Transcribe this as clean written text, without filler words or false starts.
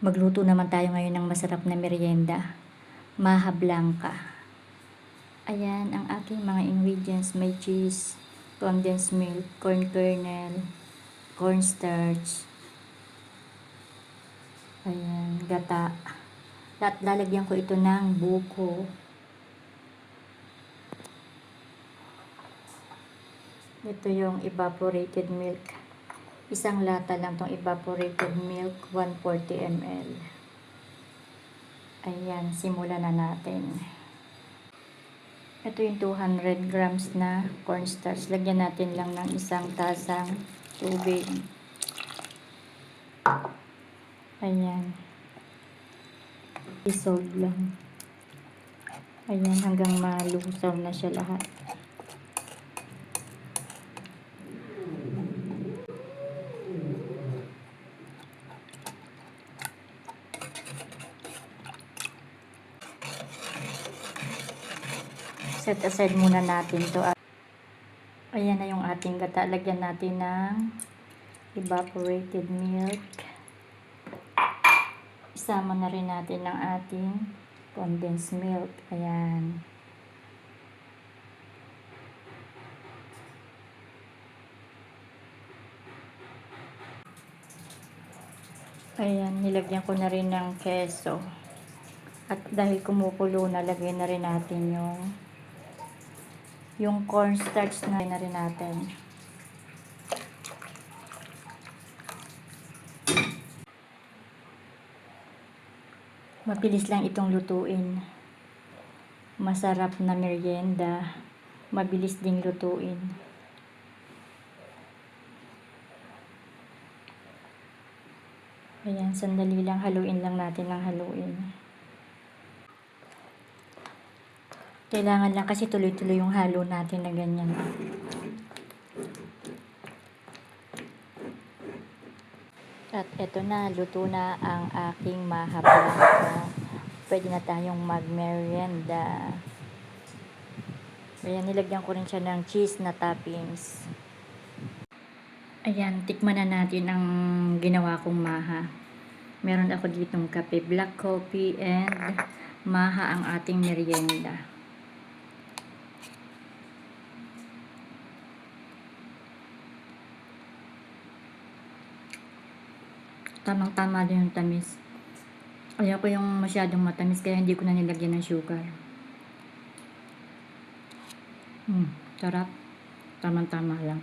Magluto naman tayo ngayon ng masarap na merienda, maha blanca. Ayan ang aking mga ingredients: may cheese, condensed milk, corn kernel, cornstarch, ayan, gata. At lalagyan ko ito ng buko. Ito yung evaporated milk. Isang lata lang tong evaporated milk, 140 ml. Ayan, simulan na natin. Ito yung 200 grams na cornstarch. Lagyan natin lang ng isang tasang tubig. Ayan. Dissolve lang. Ayan, hanggang malusaw na siya lahat. Set aside muna natin to. Ayan na yung ating gata. Lagyan natin ng evaporated milk. Isama na rin natin ng ating condensed milk. Ayan. Ayan, nilagyan ko na rin ng keso. At dahil kumukulo na, lagyan na rin natin yung cornstarch na rin natin. Mabilis lang itong lutuin. Masarap na merienda. Mabilis ding lutuin. Ayan, sandali lang. Haluin lang natin ng haluin. Kailangan lang kasi tuloy-tuloy yung halo natin na ganyan. At eto na, luto na ang aking maha blanca. Pwede na tayong magmerienda. Ayan, nilagyan ko rin siya ng cheese na toppings. Ayan, tikman na natin ang ginawa kong maha. Meron ako ditong kape, black coffee, and maha ang ating merienda. Tamang-tama din yung tamis. Ayaw ko yung masyadong matamis, kaya hindi ko na nilagyan ng sugar. Sarap. Tamang-tama lang.